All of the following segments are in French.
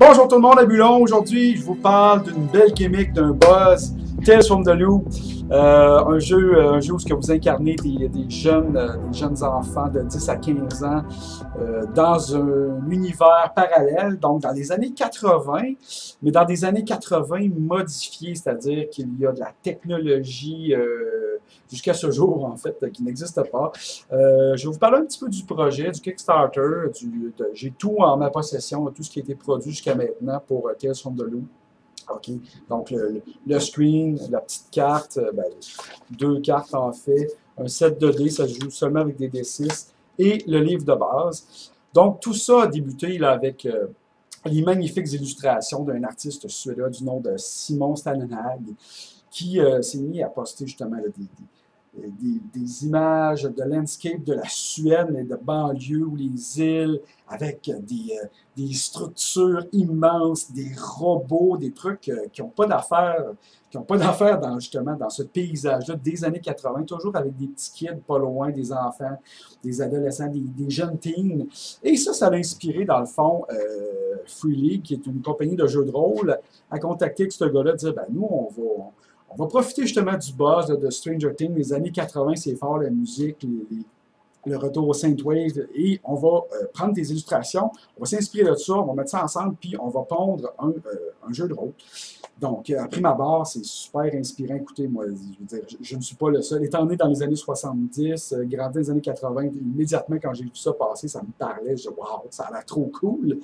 Bonjour tout le monde à Bulon. Aujourd'hui, je vous parle d'une belle gimmick, d'un buzz, Tales from the Loop. Un jeu où vous incarnez des jeunes enfants de 10 à 15 ans dans un univers parallèle, donc dans les années 80, mais dans des années 80 modifiées, c'est-à-dire qu'il y a de la technologie jusqu'à ce jour, en fait, qui n'existe pas. Je vais vous parler un petit peu du projet, du Kickstarter. J'ai tout en ma possession, tout ce qui a été produit jusqu'à maintenant pour Tales from the Loop. OK. Donc, le screen, la petite carte, deux cartes en fait, un set de dés, ça se joue seulement avec des D6, et le livre de base. Donc, tout ça a débuté là, avec les magnifiques illustrations d'un artiste suédois du nom de Simon Stannenhag, qui s'est mis à poster justement là, des images de landscape de la Suède, mais de banlieue ou les îles, avec des structures immenses, des robots, des trucs qui n'ont pas d'affaires justement dans ce paysage-là des années 80, toujours avec des petits kids pas loin, des enfants, des adolescents, des jeunes teens. Et ça l'a inspiré, dans le fond, Free League, qui est une compagnie de jeux de rôle, à contacter ce gars-là, dire, nous, on va profiter justement du buzz de Stranger Things, les années 80, c'est fort, la musique, le retour au Synthwave, et on va prendre des illustrations, on va s'inspirer de ça, on va mettre ça ensemble, puis on va pondre un jeu de rôle. Donc, à prime abord, c'est super inspirant. Écoutez, moi, je veux dire, je ne suis pas le seul. Étant né dans les années 70, grandi dans les années 80, immédiatement quand j'ai vu ça passer, ça me parlait. Je disais, waouh, ça a l'air trop cool.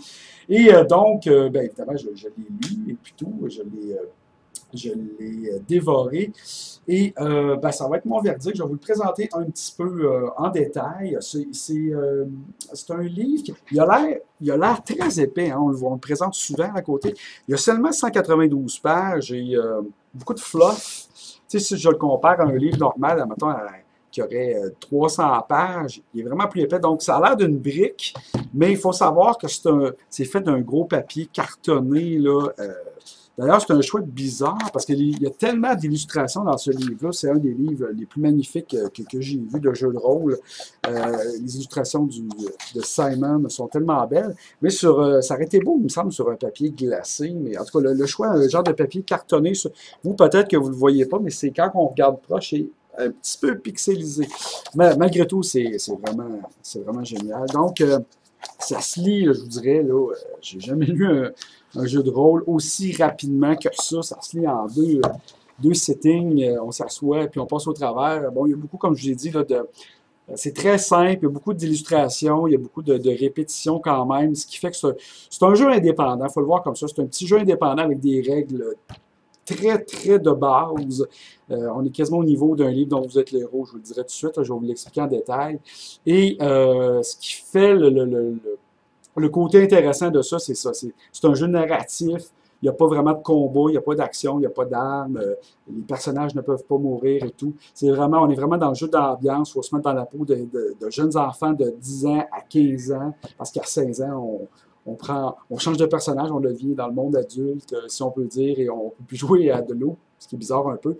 Et donc, évidemment, je l'ai lu, et puis tout, je l'ai dévoré. Et ça va être mon verdict. Je vais vous le présenter un petit peu en détail. C'est un livre qui il a l'air très épais. Hein, on le présente souvent à côté. Il y a seulement 192 pages et beaucoup de fluff. Tu sais, si je le compare à un livre normal, admettons, qui aurait 300 pages, il est vraiment plus épais. Donc, ça a l'air d'une brique, mais il faut savoir que c'est fait d'un gros papier cartonné, là. D'ailleurs, c'est un choix bizarre parce qu'il y a tellement d'illustrations dans ce livre-là. C'est un des livres les plus magnifiques que j'ai vu de jeux de rôle. Les illustrations de Simon sont tellement belles. Mais ça aurait été beau, il me semble, sur un papier glacé. Mais en tout cas, le choix, un genre de papier cartonné, vous, peut-être que vous ne le voyez pas, mais c'est quand on regarde proche, c'est un petit peu pixelisé. Mais malgré tout, c'est vraiment génial. Donc, ça se lit, je vous dirais, là, j'ai jamais lu un jeu de rôle aussi rapidement que ça. Ça se lit en deux sittings, on s'assoit puis on passe au travers. Bon, il y a beaucoup, comme je vous ai dit, là, c'est très simple, il y a beaucoup d'illustrations, il y a beaucoup de répétitions quand même, ce qui fait que c'est un jeu indépendant, il faut le voir comme ça. C'est un petit jeu indépendant avec des règles très, très de base. On est quasiment au niveau d'un livre dont vous êtes le héros, je vous le dirai tout de suite, là, je vais vous l'expliquer en détail. Et ce qui fait le côté intéressant de ça, c'est ça. C'est un jeu narratif. Il n'y a pas vraiment de combat, il n'y a pas d'action, il n'y a pas d'armes. Les personnages ne peuvent pas mourir et tout. On est vraiment dans le jeu d'ambiance. Il faut se mettre dans la peau de jeunes enfants de 10 ans à 15 ans. Parce qu'à 16 ans, on change de personnage, on devient dans le monde adulte, si on peut dire, et on ne peut plus jouer à de l'eau, ce qui est bizarre un peu.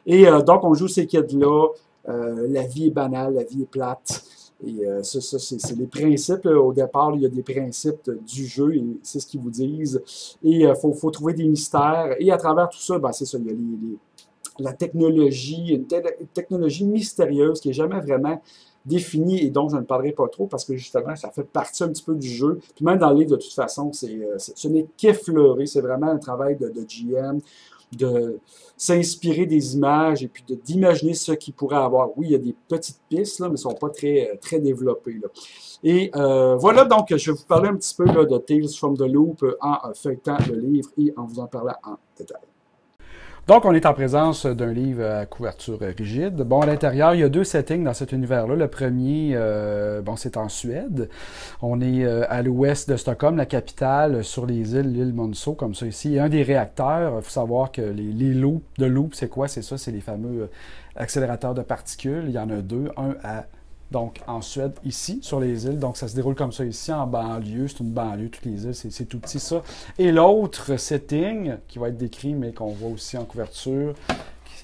Et donc, on joue ces kids-là. La vie est banale, la vie est plate. Et ça, c'est les principes. Là. Au départ, il y a des principes du jeu, et c'est ce qu'ils vous disent. Et il faut trouver des mystères. Et à travers tout ça, c'est ça, il y a la technologie, une technologie mystérieuse qui n'est jamais vraiment définie et dont je ne parlerai pas trop parce que justement, ça fait partie un petit peu du jeu. Puis même dans le livre, de toute façon, ce n'est qu'effleuré. C'est vraiment un travail de GM, de s'inspirer des images et puis d'imaginer ce qu'il pourrait avoir. Oui, il y a des petites pistes, là, mais elles ne sont pas très, très développées. Là. Et voilà, donc, je vais vous parler un petit peu là, de Tales from the Loop en feuilletant le livre et en vous en parlant en détail. Donc, on est en présence d'un livre à couverture rigide. Bon, à l'intérieur, il y a deux settings dans cet univers-là. Le premier, c'est en Suède. On est à l'ouest de Stockholm, la capitale, sur les îles, l'île Monso, comme ça ici. Il y a un des réacteurs. Il faut savoir que les loops de loop, c'est quoi? C'est ça, c'est les fameux accélérateurs de particules. Il y en a deux, donc en Suède, ici, sur les îles. Donc, ça se déroule comme ça ici, en banlieue. C'est une banlieue, toutes les îles, c'est tout petit, ça. Et l'autre setting, qui va être décrit, mais qu'on voit aussi en couverture,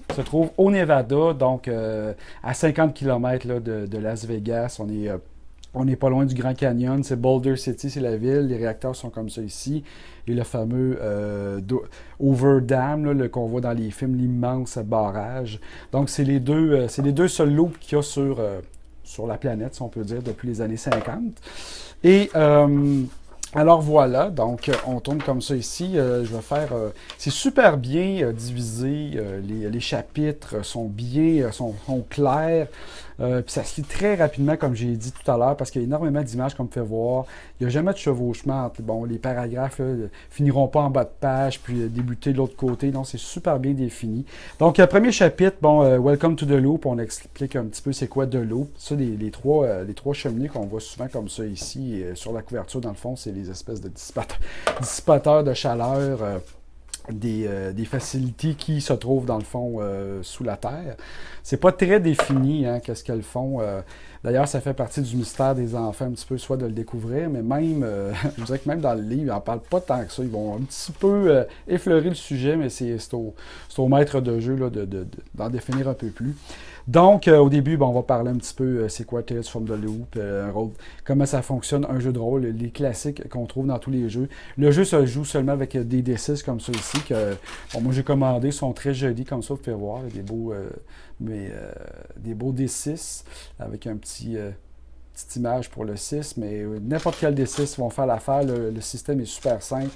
qui se trouve au Nevada, donc à 50 km là, de Las Vegas. On est On n'est pas loin du Grand Canyon, c'est Boulder City, c'est la ville, les réacteurs sont comme ça ici. Et le fameux Overdam, là, qu'on voit dans les films, l'immense barrage. Donc c'est les deux seuls loops qu'il y a sur la planète, si on peut dire, depuis les années 50. Et alors voilà, donc on tourne comme ça ici. Je vais faire. C'est super bien divisé. Les chapitres sont bien, sont clairs. Puis ça se lit très rapidement, comme j'ai dit tout à l'heure, parce qu'il y a énormément d'images qu'on me fait voir. Il n'y a jamais de chevauchement entre les paragraphes là, finiront pas en bas de page, puis débuter de l'autre côté. Donc c'est super bien défini. Donc premier chapitre, Welcome to the Loop, on explique un petit peu c'est quoi The Loop. Ça, les trois cheminées qu'on voit souvent comme ça ici, sur la couverture, dans le fond, c'est les espèces de dissipateurs de chaleur. Des facilités qui se trouvent dans le fond sous la terre. C'est pas très défini, hein, qu'est-ce qu'elles font. D'ailleurs, ça fait partie du mystère des enfants un petit peu, soit de le découvrir, mais même, je dirais que même dans le livre, ils n'en parlent pas tant que ça. Ils vont un petit peu effleurer le sujet, mais c'est au maître de jeu là, d'en définir un peu plus. Donc, au début, on va parler un petit peu c'est quoi Tales from the Loop, comment ça fonctionne, un jeu de rôle, les classiques qu'on trouve dans tous les jeux. Le jeu se joue seulement avec des D6 comme ça ici, que moi j'ai commandé, sont très jolis comme ça, vous pouvez voir, des beaux D6 avec un petite image pour le 6, mais n'importe quel D6 vont faire l'affaire. Le système est super simple.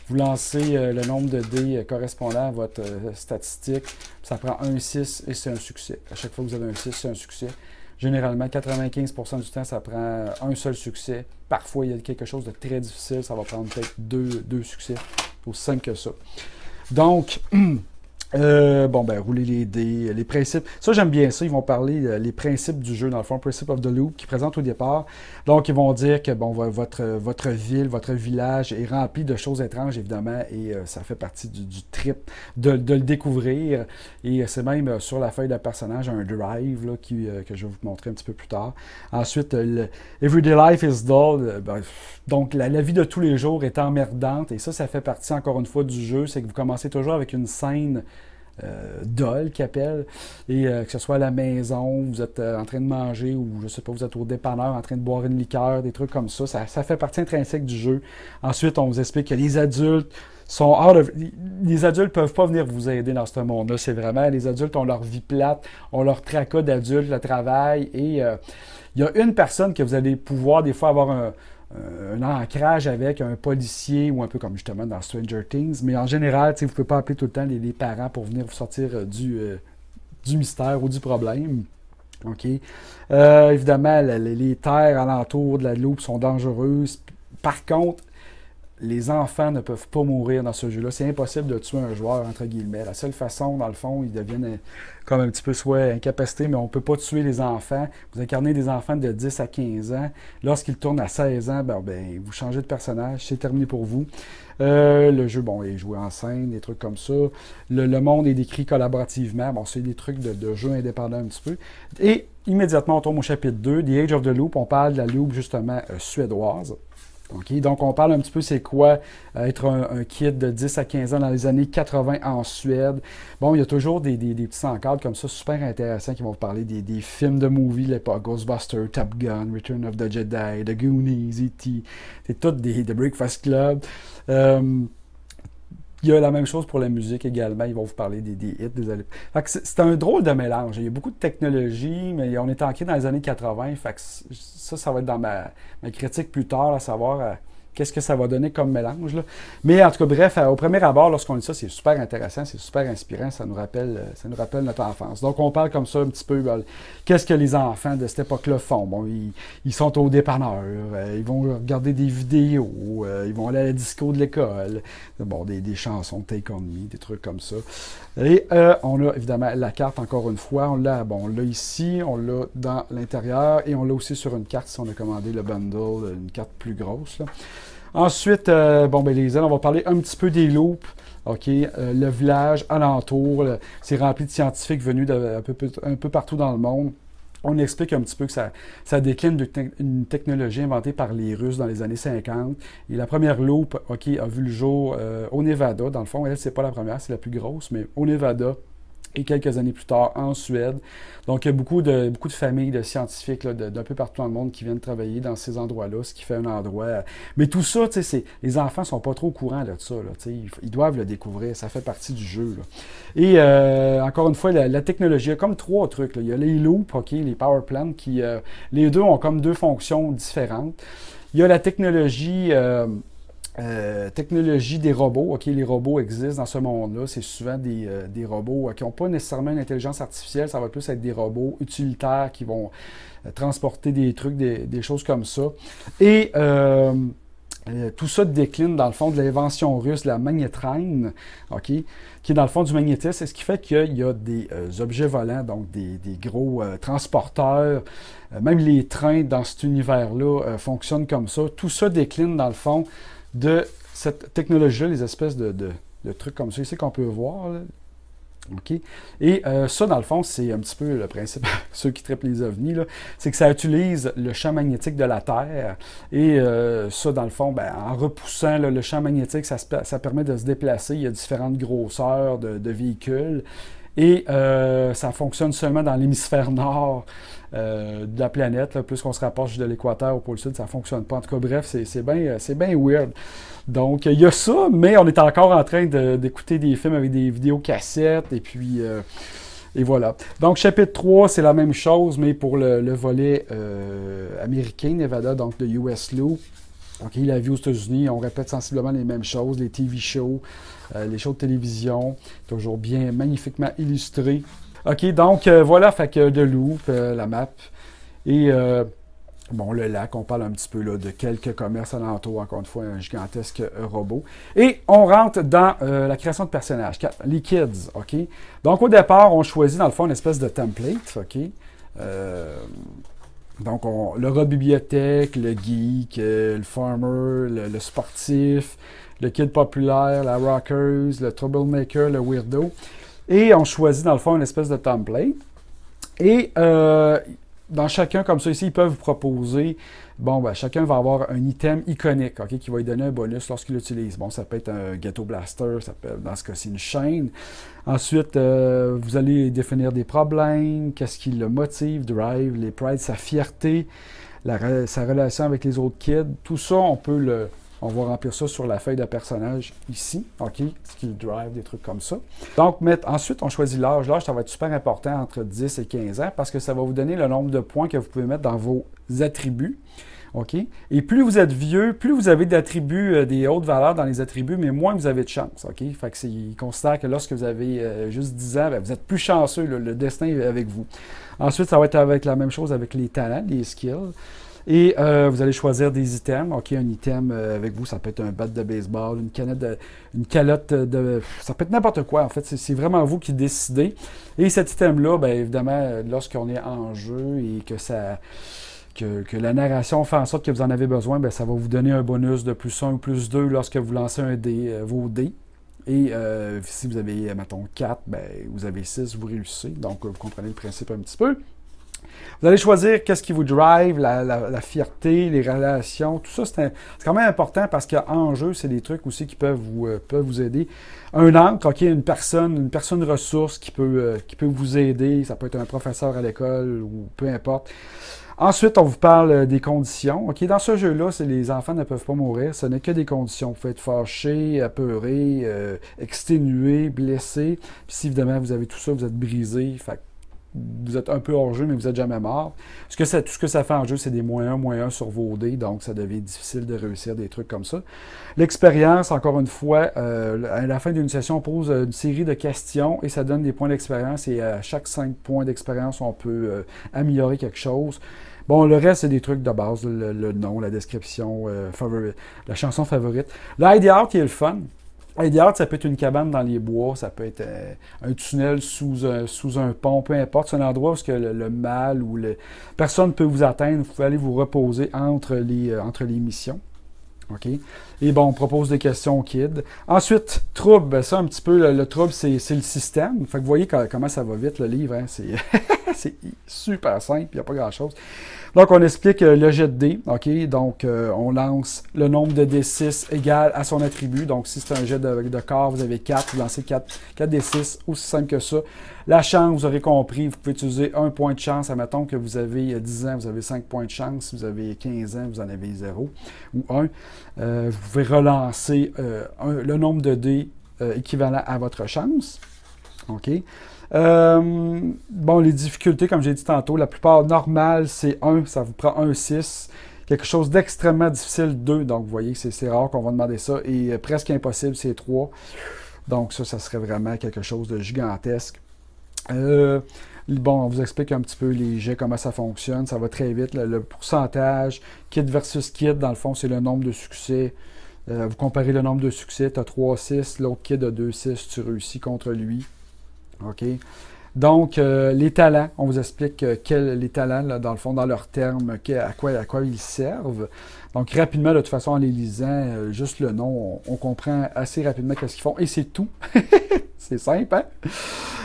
Vous lancez le nombre de dés correspondant à votre statistique. Ça prend un 6 et c'est un succès. À chaque fois que vous avez un 6, c'est un succès. Généralement, 95% du temps, ça prend un seul succès. Parfois, il y a quelque chose de très difficile. Ça va prendre peut-être deux succès. Aussi simple que ça. Donc, rouler les dés, les principes. Ça, j'aime bien ça. Ils vont parler les principes du jeu, dans le fond, Principle of the Loop, qui présente au départ. Donc, ils vont dire que votre ville, votre village est rempli de choses étranges, évidemment, et ça fait partie du trip de le découvrir. Et c'est même sur la feuille de personnage un drive là, que je vais vous montrer un petit peu plus tard. Ensuite, Everyday Life is dull. Donc, la vie de tous les jours est emmerdante. Et ça fait partie, encore une fois, du jeu. C'est que vous commencez toujours avec une scène dull qui appelle, et que ce soit à la maison, vous êtes en train de manger, ou je sais pas, vous êtes au dépanneur en train de boire une liqueur, des trucs comme ça. Ça fait partie intrinsèque du jeu. Ensuite, on vous explique que les adultes sont les adultes peuvent pas venir vous aider dans ce monde-là. C'est vraiment, les adultes ont leur vie plate, ont leur tracas d'adultes, le travail, et il y a une personne que vous allez pouvoir des fois avoir un ancrage avec un policier, ou un peu comme justement dans Stranger Things, mais en général, vous ne pouvez pas appeler tout le temps les parents pour venir vous sortir du mystère ou du problème. OK. Évidemment, les terres alentour de la loupe sont dangereuses. Par contre, les enfants ne peuvent pas mourir dans ce jeu-là. C'est impossible de tuer un joueur, entre guillemets. La seule façon, dans le fond, ils deviennent comme un petit peu soit incapacités, mais on ne peut pas tuer les enfants. Vous incarnez des enfants de 10 à 15 ans. Lorsqu'ils tournent à 16 ans, vous changez de personnage. C'est terminé pour vous. Le jeu, est joué en scène, des trucs comme ça. Le monde est décrit collaborativement. C'est des trucs de jeu indépendants un petit peu. Et immédiatement, on tombe au chapitre 2, The Age of the Loop. On parle de la loupe, justement, suédoise. Okay, donc, on parle un petit peu c'est quoi être un kid de 10 à 15 ans dans les années 80 en Suède. Bon, il y a toujours des petits encadres comme ça, super intéressants, qui vont vous parler des films de movies, l'époque Ghostbusters, Top Gun, Return of the Jedi, The Goonies, E.T. C'est tout des Breakfast Club. Il y a la même chose pour la musique également. Ils vont vous parler des hits des années. C'est un drôle de mélange. Il y a beaucoup de technologie, mais on est ancré dans les années 80. Fait que ça va être dans ma critique plus tard, à savoir qu'est-ce que ça va donner comme mélange. Là. Mais en tout cas, bref, au premier abord, lorsqu'on lit ça, c'est super intéressant, c'est super inspirant, ça nous rappelle notre enfance. Donc, on parle comme ça un petit peu, qu'est-ce que les enfants de cette époque-là font? Bon, ils sont au dépanneur, ils vont regarder des vidéos, ils vont aller à la disco de l'école, bon, des chansons Take On Me, des trucs comme ça. Et on a évidemment la carte, encore une fois, on l'a ici, on l'a dans l'intérieur, et on l'a aussi sur une carte si on a commandé le bundle, une carte plus grosse, là. Ensuite, les ailes, on va parler un petit peu des loops. OK, le village alentour, c'est rempli de scientifiques venus un peu partout dans le monde. On explique un petit peu que ça décline une technologie inventée par les Russes dans les années 50. Et la première loop, OK, a vu le jour au Nevada. Dans le fond, elle, c'est pas la première, c'est la plus grosse, mais au Nevada. et quelques années plus tard en Suède. Donc, il y a beaucoup de familles de scientifiques d'un peu partout dans le monde qui viennent travailler dans ces endroits-là, ce qui fait un endroit... Mais tout ça, les enfants sont pas trop au courant de ça. Là, ils doivent le découvrir, ça fait partie du jeu. Là. Et encore une fois, la technologie, il y a comme 3 trucs. Là. Il y a les loops, les power plants, qui les deux ont comme 2 fonctions différentes. Il y a la technologie des robots. Les robots existent dans ce monde-là. C'est souvent des robots qui n'ont pas nécessairement une intelligence artificielle. Ça va plus être des robots utilitaires qui vont transporter des trucs, des choses comme ça. Et tout ça décline dans le fond de l'invention russe de la magnétrine, qui est dans le fond du magnétisme. C'est ce qui fait qu'il y a des objets volants, donc des gros transporteurs. Même les trains dans cet univers-là fonctionnent comme ça. Tout ça décline dans le fond de cette technologie-là, les espèces de trucs comme ça ici qu'on peut voir. Là. Et ça, dans le fond, c'est un petit peu le principe, ceux qui traitent les ovnis, c'est que ça utilise le champ magnétique de la Terre. Et ça, dans le fond, en repoussant le champ magnétique, ça permet de se déplacer. Il y a différentes grosseurs de véhicules. Et ça fonctionne seulement dans l'hémisphère nord de la planète. Là. Plus qu'on se rapproche de l'équateur au pôle sud, ça ne fonctionne pas. En tout cas, bref, c'est bien weird. Donc, il y a ça, mais on est encore en train d'écouter des films avec des vidéocassettes, et puis... et voilà. Donc, chapitre 3, c'est la même chose, mais pour le volet américain, Nevada, donc le US Loop. La vie aux États-Unis, on répète sensiblement les mêmes choses, les TV shows, les shows de télévision, toujours bien, magnifiquement illustrés. Donc voilà, fait que de Loop, la map, et le lac, on parle un petit peu là, de quelques commerces alentours, encore une fois, un gigantesque robot. Et on rentre dans la création de personnages, les kids, Donc au départ, on choisit dans le fond une espèce de template, donc, le rat bibliothèque, le geek, le farmer, le sportif, le kid populaire, la rockers, le troublemaker, le weirdo. Et on choisit, dans le fond, une espèce de template. Et dans chacun, comme ça, ici, ils peuvent vous proposer... chacun va avoir un item iconique, qui va lui donner un bonus lorsqu'il l'utilise. Ça peut être un ghetto blaster, ça peut être, dans ce cas-ci, une chaîne. Ensuite, vous allez définir des problèmes, qu'est-ce qui le motive, drive, les prides, sa fierté, sa relation avec les autres kids. Tout ça, on va remplir ça sur la feuille de personnage ici, ce qui le drive, des trucs comme ça. Donc, ensuite, on choisit l'âge. L'âge, ça va être super important entre 10 et 15 ans parce que ça va vous donner le nombre de points que vous pouvez mettre dans vos attributs. Et plus vous êtes vieux, plus vous avez d'attributs, des hautes valeurs dans les attributs, mais moins vous avez de chance. Fait que ils considèrent que lorsque vous avez juste 10 ans, vous êtes plus chanceux, le destin est avec vous. Ensuite, ça va être avec la même chose avec les talents, les skills. Et vous allez choisir des items. Un item avec vous, ça peut être un bat de baseball, une calotte de... Ça peut être n'importe quoi, en fait. C'est vraiment vous qui décidez. Et cet item-là, évidemment, lorsqu'on est en jeu et que la narration fait en sorte que vous en avez besoin, ça va vous donner un bonus de plus 1 ou plus 2 lorsque vous lancez vos dés. Et si vous avez, mettons, 4, vous avez 6, vous réussissez. Donc, vous comprenez le principe un petit peu. Vous allez choisir qu'est-ce qui vous drive, la fierté, les relations. Tout ça, c'est quand même important parce qu'en jeu, c'est des trucs aussi qui peuvent vous aider. Un encre, une personne ressource qui peut vous aider. Ça peut être un professeur à l'école ou peu importe. Ensuite, on vous parle des conditions. Dans ce jeu-là, les enfants ne peuvent pas mourir. Ce n'est que des conditions. Vous pouvez être fâché, apeuré, exténué, blessé. Puis si évidemment vous avez tout ça, vous êtes brisé. Vous êtes un peu hors jeu, mais vous n'êtes jamais mort. Tout ce que ça fait en jeu, c'est des -1 sur vos dés, donc ça devient difficile de réussir des trucs comme ça. L'expérience, encore une fois, à la fin d'une session, on pose une série de questions et ça donne des points d'expérience. Et à chaque 5 points d'expérience, on peut améliorer quelque chose. Le reste, c'est des trucs de base, le nom, la description, la chanson favorite. L'ID-Out, qui est le fun. L'ID-Out, ça peut être une cabane dans les bois, ça peut être un tunnel sous un pont, peu importe. C'est un endroit où le mal ou personne ne peut vous atteindre. Vous pouvez aller vous reposer entre les missions. Et bon, on propose des questions aux kids. Ensuite, trouble, ben ça un petit peu, le trouble, c'est le système. Fait que vous voyez comment ça va vite, le livre, hein? C'est c'est super simple, il n'y a pas grand-chose. Donc, on explique le jet de dés, OK? Donc, on lance le nombre de D6 égal à son attribut. Donc, si c'est un jet de corps, vous avez 4, vous lancez 4 D6, aussi simple que ça. La chance, vous aurez compris, vous pouvez utiliser un point de chance. Admettons que vous avez 10 ans, vous avez 5 points de chance. Si vous avez 15 ans, vous en avez 0 ou 1. Vous pouvez relancer le nombre de dés équivalent à votre chance. OK? Bon, les difficultés, comme j'ai dit tantôt, la plupart normales, c'est 1, ça vous prend 1, 6. Quelque chose d'extrêmement difficile, 2. Donc, vous voyez, c'est rare qu'on va demander ça. Et presque impossible, c'est 3. Donc, ça serait vraiment quelque chose de gigantesque. Bon, on vous explique un petit peu les jets, comment ça fonctionne. Ça va très vite. Le pourcentage, kit versus kit, dans le fond, c'est le nombre de succès. Vous comparez le nombre de succès, tu as 3-6, l'autre kit a 2-6, tu réussis contre lui. OK? Donc, les talents, on vous explique les talents, là, dans le fond, dans leurs termes, à quoi ils servent. Donc, rapidement, de toute façon, en les lisant, juste le nom, on comprend assez rapidement ce qu'ils font. Et c'est tout. C'est simple, hein?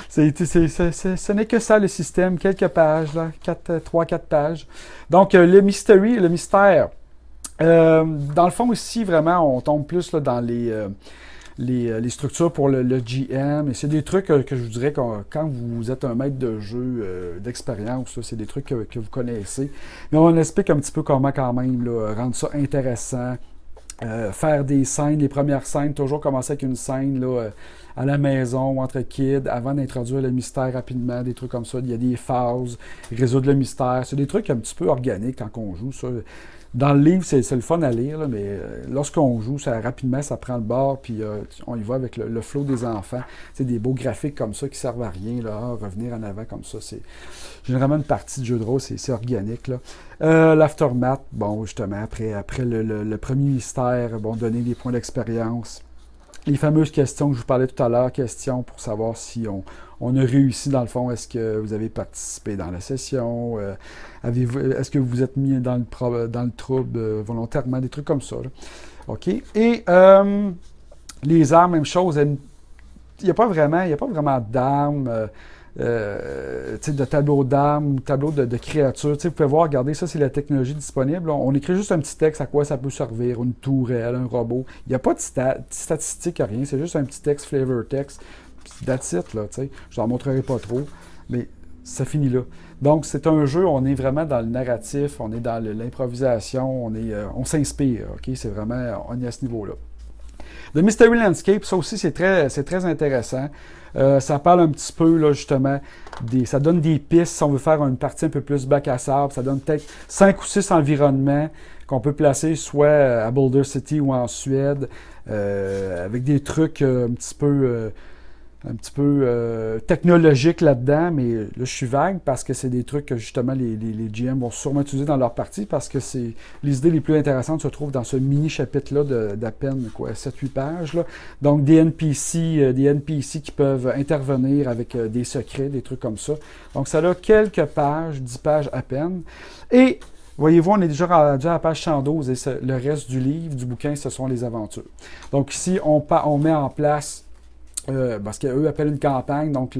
Ce n'est que ça, le système. Quelques pages, là, 3-4 pages. Donc, le mystère. Dans le fond, ici, vraiment, on tombe plus là, dans les structures pour le GM. Et c'est des trucs que je vous dirais quand vous êtes un maître de jeu d'expérience, c'est des trucs que vous connaissez. Mais on explique un petit peu comment quand même là, rendre ça intéressant. Faire des scènes, les premières scènes, toujours commencer avec une scène là, à la maison ou entre kids, avant d'introduire le mystère rapidement, des trucs comme ça. Il y a des phases, résoudre le mystère. C'est des trucs un petit peu organiques quand on joue ça. Dans le livre, c'est le fun à lire, là, mais lorsqu'on joue, rapidement, ça prend le bord, puis on y va avec le flow des enfants. C'est des beaux graphiques comme ça qui servent à rien, là, revenir en avant comme ça. C'est généralement une partie de jeu de rôle, c'est organique. L'aftermath, bon, justement, après le premier mystère, bon, donner des points d'expérience. Les fameuses questions que je vous parlais tout à l'heure, questions pour savoir si on a réussi dans le fond. Est-ce que vous avez participé dans la session? Est-ce que vous vous êtes mis dans le trouble volontairement? Des trucs comme ça. Là. OK. Et les armes, même chose. Il n'y a pas vraiment d'armes. De tableau d'armes ou tableau de créatures. Vous pouvez voir, regardez, ça c'est la technologie disponible. On écrit juste un petit texte à quoi ça peut servir, une tourelle, un robot. Il n'y a pas de statistiques, rien, c'est juste un petit texte, flavor text. That's it, là, je n'en montrerai pas trop, mais ça finit là. Donc c'est un jeu, on est vraiment dans le narratif, on est dans l'improvisation, on s'inspire, ok? C'est vraiment, on est à ce niveau-là. The Mystery Landscape, ça aussi c'est très intéressant. Ça parle un petit peu, là, justement, ça donne des pistes si on veut faire une partie un peu plus bac à sable. Ça donne peut-être 5 ou 6 environnements qu'on peut placer soit à Boulder City ou en Suède, avec des trucs un petit peu technologiques là-dedans, mais là, je suis vague parce que c'est des trucs que, justement, les GM vont sûrement utiliser dans leur partie parce que les idées les plus intéressantes se trouvent dans ce mini-chapitre-là d'à peine 7-8 pages. Là. Donc, des NPC qui peuvent intervenir avec des secrets, des trucs comme ça. Donc, ça a quelques pages, 10 pages à peine. Et voyez-vous, on est déjà rendu à la page 112 et le reste du livre, du bouquin, ce sont les aventures. Donc, ici, on met en place parce qu'eux appellent une campagne, donc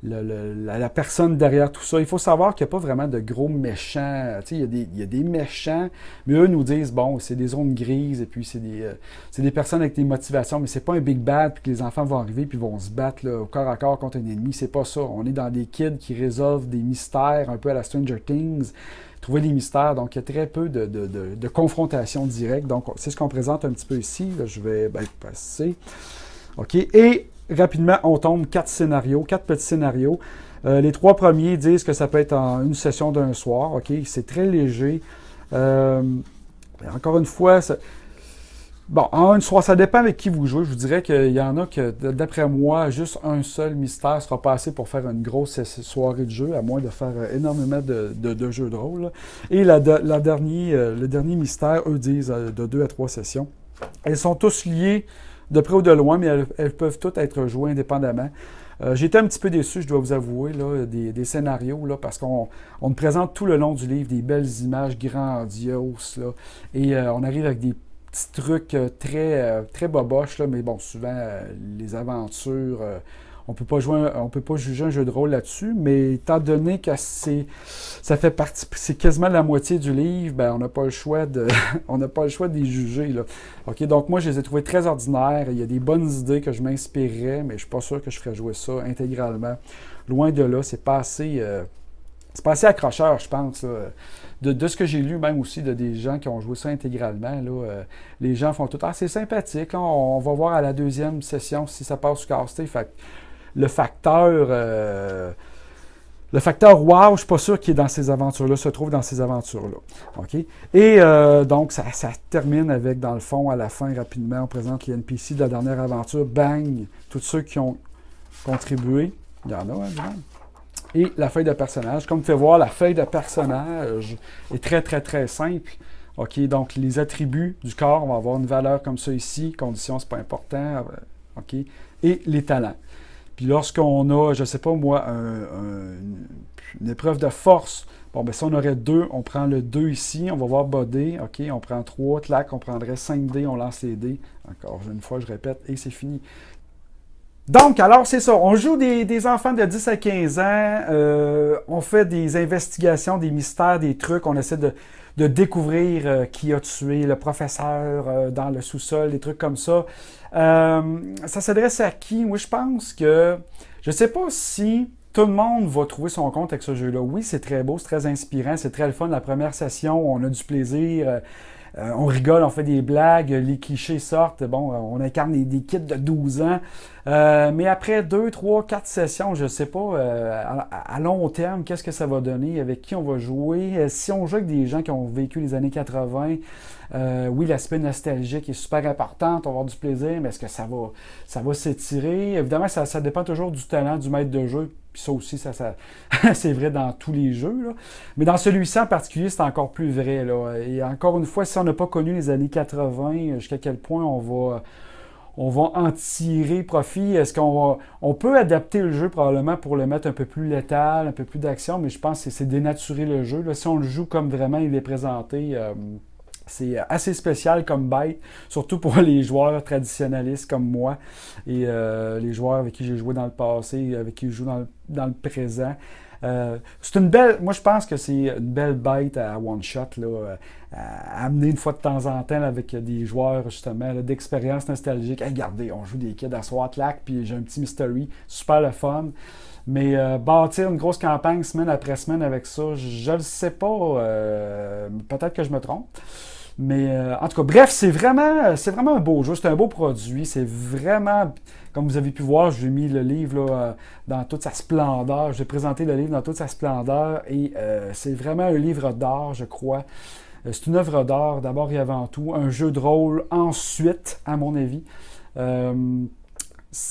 la personne derrière tout ça. Il faut savoir qu'il n'y a pas vraiment de gros méchants. Il y a des méchants, mais eux nous disent, bon, c'est des zones grises, et puis c'est des personnes avec des motivations, mais c'est pas un big bad, puis que les enfants vont arriver, puis vont se battre là, au corps à corps contre un ennemi. C'est pas ça. On est dans des kids qui résolvent des mystères, un peu à la Stranger Things, trouver des mystères. Donc, il y a très peu de confrontation directe. Donc, c'est ce qu'on présente un petit peu ici. Là, je vais passer. OK. Et rapidement, on tombe 4 petits scénarios. Les 3 premiers disent que ça peut être en une session d'un soir. OK. C'est très léger. Encore une fois, en un soir, ça dépend avec qui vous jouez. Je vous dirais qu'il y en a que, d'après moi, juste un seul mystère sera pas assez pour faire une grosse soirée de jeu, à moins de faire énormément de jeux de rôle. Là. Et le dernier mystère, eux disent de 2 à 3 sessions. Elles sont tous liées de près ou de loin, mais elles peuvent toutes être jouées indépendamment. J'ai été un petit peu déçu, je dois vous avouer, là, des scénarios, là, parce qu'on nous présente tout le long du livre des belles images grandioses, là, et on arrive avec des petits trucs très boboches, là, mais bon, souvent, les aventures, on peut pas juger un jeu de rôle là-dessus, mais étant donné que ça fait partie, c'est quasiment la moitié du livre, ben, on n'a pas le choix on n'a pas le choix de les juger, là. OK, donc moi, je les ai trouvés très ordinaires. Il y a des bonnes idées que je m'inspirerais, mais je suis pas sûr que je ferais jouer ça intégralement. Loin de là, c'est pas assez accrocheur, je pense, là. De ce que j'ai lu, même aussi, de des gens qui ont joué ça intégralement, là, les gens font tout. Ah, c'est sympathique, là, on va voir à la deuxième session si ça passe au casté. Fait le facteur wow, je ne suis pas sûr qu'il est dans ces aventures-là, se trouve dans ces aventures-là. OK? Et donc, ça termine avec, dans le fond, à la fin, rapidement, on présente les NPC de la dernière aventure. Bang! Tous ceux qui ont contribué. Il y en a, hein, du monde. Et la feuille de personnage. Comme vous pouvez voir, la feuille de personnage est très, très, très simple. OK, donc les attributs du corps, on va avoir une valeur comme ça ici. Condition, c'est pas important. OK. Et les talents. Puis lorsqu'on a, je ne sais pas moi, une épreuve de force, bon, ben si on aurait 2, on prend le 2 ici. On va voir body. OK, on prend 3, clac, on prendrait 5 dés, on lance les dés. Encore une fois, je répète, et c'est fini. Donc, alors, c'est ça. On joue des enfants de 10 à 15 ans. On fait des investigations, des mystères, des trucs. On essaie de découvrir qui a tué le professeur dans le sous-sol, des trucs comme ça. Ça s'adresse à qui? Moi, je pense que... Je sais pas si tout le monde va trouver son compte avec ce jeu-là. Oui, c'est très beau, c'est très inspirant, c'est très le fun. La première session, on a du plaisir. On rigole, on fait des blagues, les clichés sortent. Bon, on incarne des kids de 12 ans. Mais après 2, 3, 4 sessions, je ne sais pas, à long terme, qu'est-ce que ça va donner, avec qui on va jouer. Si on joue avec des gens qui ont vécu les années 80, oui, l'aspect nostalgique est super important, on va avoir du plaisir, mais est-ce que ça va s'étirer? Évidemment, ça dépend toujours du talent du maître de jeu. Puis ça aussi, c'est vrai dans tous les jeux, là. Mais dans celui-ci en particulier, c'est encore plus vrai, là. Et encore une fois, si on n'a pas connu les années 80, jusqu'à quel point on va en tirer profit? Est-ce on peut adapter le jeu probablement pour le mettre un peu plus létal, un peu plus d'action, mais je pense que c'est dénaturer le jeu, là. Si on le joue comme vraiment il est présenté, c'est assez spécial comme bête, surtout pour les joueurs traditionnalistes comme moi et les joueurs avec qui j'ai joué dans le passé, avec qui je joue dans le présent. C'est une belle, moi je pense que c'est une belle bête à one shot, là, à amener une fois de temps en temps là, avec des joueurs justement là, d'expérience nostalgique. Hey, regardez, on joue des kids à SWAT-Lac, puis j'ai un petit mystery, super le fun. Mais bâtir une grosse campagne semaine après semaine avec ça, je ne sais pas, peut-être que je me trompe. Mais en tout cas, bref, c'est vraiment un beau jeu, c'est un beau produit, c'est vraiment, comme vous avez pu voir, j'ai mis le livre là, dans toute sa splendeur, j'ai présenté le livre dans toute sa splendeur et c'est vraiment un livre d'art, je crois. C'est une œuvre d'art d'abord et avant tout, un jeu de rôle ensuite, à mon avis.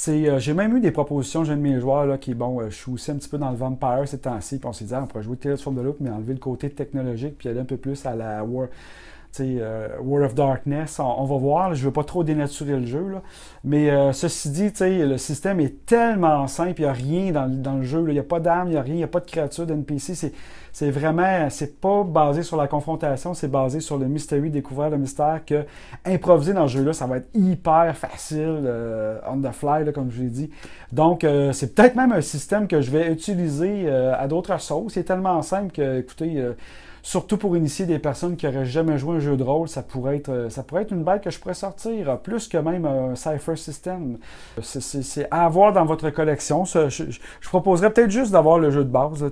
J'ai même eu des propositions, j'ai un de mes joueurs là, qui, bon, je suis aussi un petit peu dans le Vampire ces temps-ci, puis on s'est dit, on pourrait jouer Tales from the Loop, mais enlever le côté technologique, puis aller un peu plus à la World of Darkness, on va voir, je ne veux pas trop dénaturer le jeu, là. Mais ceci dit, le système est tellement simple, il n'y a rien dans le jeu, il n'y a pas d'armes, il n'y a rien, il n'y a pas de créatures d'NPC, c'est vraiment, c'est pas basé sur la confrontation, c'est basé sur le mystery, découvrir le mystère, que improviser dans ce jeu-là, ça va être hyper facile, on the fly, là, comme je l'ai dit. Donc, c'est peut-être même un système que je vais utiliser à d'autres sauces, c'est tellement simple que, écoutez, surtout pour initier des personnes qui n'auraient jamais joué un jeu de rôle, ça pourrait être une bête que je pourrais sortir, plus que même un Cypher System. C'est à avoir dans votre collection. Je proposerais peut-être juste d'avoir le jeu de base.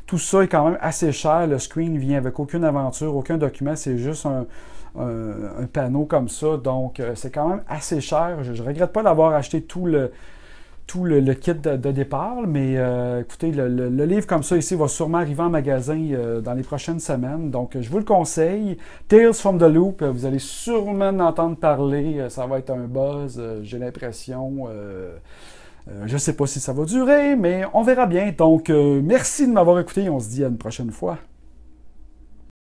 Tout ça est quand même assez cher. Le screen vient avec aucune aventure, aucun document. C'est juste un panneau comme ça. Donc, c'est quand même assez cher. Je ne regrette pas d'avoir acheté tout le kit de départ, mais écoutez, le livre comme ça ici va sûrement arriver en magasin dans les prochaines semaines, donc je vous le conseille. Tales from the Loop, vous allez sûrement en entendre parler, ça va être un buzz, j'ai l'impression. Je ne sais pas si ça va durer, mais on verra bien. Donc, merci de m'avoir écouté, on se dit à une prochaine fois.